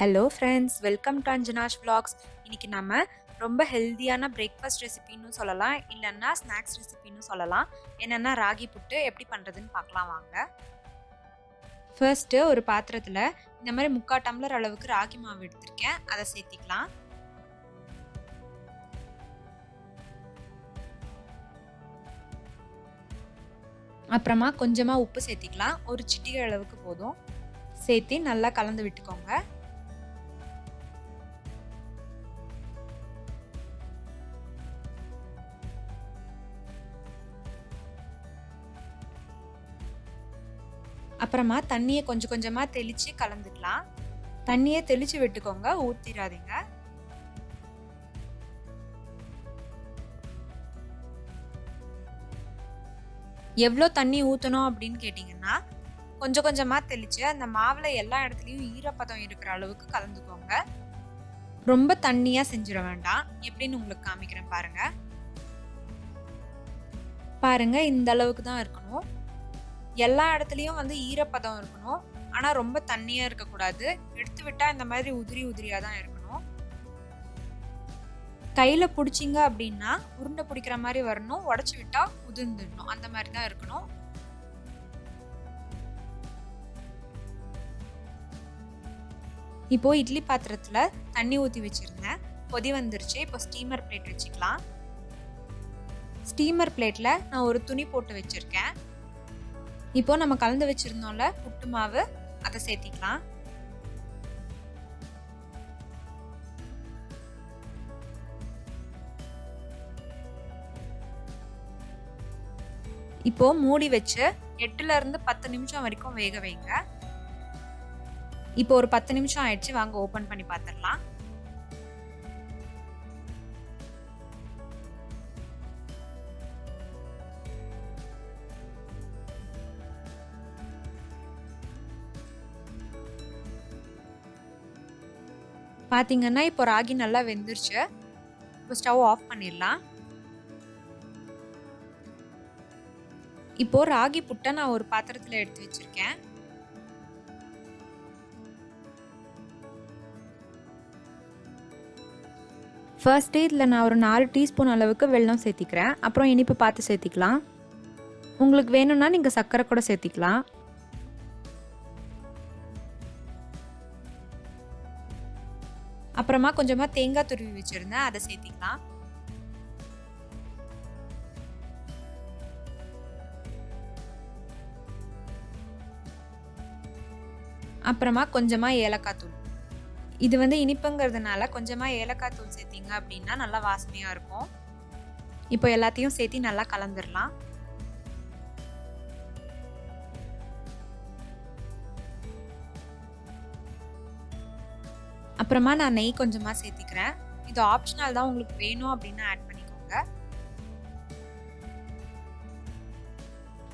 Hello friends, welcome to Anjana's vlogs. இன்னைக்கு நம்ம ரொம்ப ஹெல்தியான பிரேக்ஃபாஸ்ட் ரெசிபின்னு சொல்லலாம், இல்லைன்னா ஸ்நாக்ஸ் ரெசிபின்னு சொல்லலாம். என்னென்னா ராகி புட்டு எப்படி பண்ணுறதுன்னு பார்க்கலாம் வாங்க. ஃபர்ஸ்ட்டு ஒரு பாத்திரத்தில் இந்த மாதிரி 3/4 டம்ளர் அளவுக்கு ராகி மாவு எடுத்திருக்கேன், அதை சேர்த்திக்கலாம். அப்புறமா கொஞ்சமாக உப்பு சேர்த்திக்கலாம், ஒரு சிட்டிகை அளவுக்கு போதும். சேர்த்து நல்லா கலந்து விட்டுக்கோங்க. அப்புறமா தண்ணியை கொஞ்சம் கொஞ்சமாக தெளித்து கலந்துக்கலாம். தண்ணியை தெளித்து விட்டுக்கோங்க, ஊற்றிடாதீங்க. எவ்வளோ தண்ணி ஊற்றணும் அப்படின்னு கேட்டிங்கன்னா, கொஞ்சம் கொஞ்சமாக தெளித்து அந்த மாவில் எல்லா இடத்துலையும் ஈரப்பதம் இருக்கிற அளவுக்கு கலந்துக்கோங்க. ரொம்ப தண்ணியாக செஞ்சிட வேண்டாம். எப்படின்னு உங்களுக்கு காமிக்கிறேன் பாருங்கள். பாருங்கள், இந்த அளவுக்கு தான் இருக்கணும். எல்லா இடத்துலையும் ஈரப்பதம் இருக்கணும், ஆனால் ரொம்ப தண்ணியாக இருக்கக்கூடாது. எடுத்து விட்டால் இந்த மாதிரி உதிரி உதிரியாக தான் இருக்கணும். கையில் பிடிச்சிங்க அப்படின்னா உருண்டை பிடிக்கிற மாதிரி வரணும், உடச்சி விட்டால் உதிர்ந்துடணும், அந்த மாதிரி தான் இருக்கணும். இப்போ இட்லி பாத்திரத்தில் தண்ணி ஊற்றி வச்சிருந்தேன், கொதி வந்துருச்சு. இப்போ ஸ்டீமர் பிளேட் வச்சுக்கலாம். ஸ்டீமர் பிளேட்டில் நான் ஒரு துணி போட்டு வச்சுருக்கேன். இப்போ நம்ம கலந்து வச்சிருந்தோம்ல புட்டு மாவு, அதை சேர்த்திக்கலாம். இப்போ மூடி வச்சு 8 இருந்து 10 நிமிஷம் வரைக்கும் வேக வைங்க. இப்போ ஒரு 10 நிமிஷம் ஆயிடுச்சு, வாங்க ஓபன் பண்ணி பார்த்துடலாம். பார்த்தீங்கன்னா இப்போ ராகி நல்லா வெந்துருச்சு. இப்போ ஸ்டவ் ஆஃப் பண்ணிடலாம். இப்போ ராகி புட்டை நான் ஒரு பாத்திரத்தில் எடுத்து வச்சிருக்கேன். ஃபர்ஸ்ட் இதில் நான் ஒரு 4 டீஸ்பூன் அளவுக்கு வெல்லம் சேர்த்திக்கிறேன். அப்புறம் இனிப்பு பார்த்து சேர்த்திக்கலாம். உங்களுக்கு வேணும்னா நீங்கள் சர்க்கரை கூட சேர்த்திக்கலாம். அப்புறமா கொஞ்சமாக தேங்காய் துருவி வச்சுருந்தேன், அதை சேர்த்திக்கலாம். அப்புறமா கொஞ்சமாக ஏலக்காய் தூள். இது இனிப்புங்கிறதுனால கொஞ்சமாக ஏலக்காய் தூள் சேர்த்திங்க அப்படின்னா நல்லா வாசனையாக இருக்கும். இப்போ எல்லாத்தையும் சேர்த்து நல்லா கலந்துடலாம். அப்புறமா நான் நெய் கொஞ்சமாக சேர்த்திக்கிறேன். இது ஆப்ஷனல் தான், உங்களுக்கு வேணும் அப்படின்னா ஆட் பண்ணிக்கோங்க.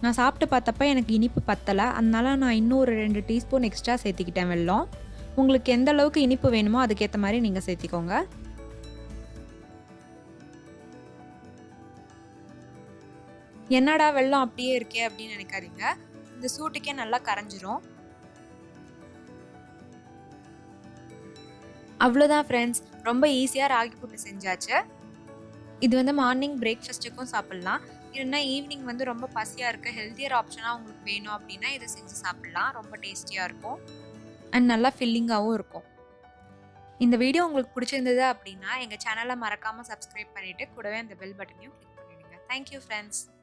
நான் சாப்பிட்டு பார்த்தப்ப எனக்கு இனிப்பு பத்தலை, அதனால நான் இன்னும் ஒரு 2 டீஸ்பூன் எக்ஸ்ட்ரா சேர்த்திக்கிட்டேன் வெல்லம். உங்களுக்கு எந்த அளவுக்கு இனிப்பு வேணுமோ அதுக்கேற்ற மாதிரி நீங்கள் சேர்த்திக்கோங்க. என்னடா வெல்லம் அப்படியே இருக்கே அப்படின்னு நினைக்காதீங்க, இந்த சூட்டுக்கே நல்லா கரைஞ்சிரும். அவ்வளோதான் ஃப்ரெண்ட்ஸ், ரொம்ப ஈஸியாக ராகி புட்டு செஞ்சாச்சு. இது மார்னிங் பிரேக்ஃபாஸ்ட்டுக்கும் சாப்பிட்லாம், இல்லைன்னா ஈவினிங் ரொம்ப பசியாக இருக்க ஹெல்த்தியர் ஆப்ஷனாக உங்களுக்கு வேணும் அப்படின்னா இதை செஞ்சு சாப்பிட்லாம். ரொம்ப டேஸ்டியாக இருக்கும் அண்ட் நல்லா ஃபில்லிங்காகவும் இருக்கும். இந்த வீடியோ உங்களுக்கு பிடிச்சிருந்தது அப்படின்னா எங்கள் சேனலை மறக்காமல் சப்ஸ்கிரைப் பண்ணிவிட்டு கூடவே அந்த பெல் பட்டனையும் கிளிக் பண்ணிவிடுங்க. Thank you friends.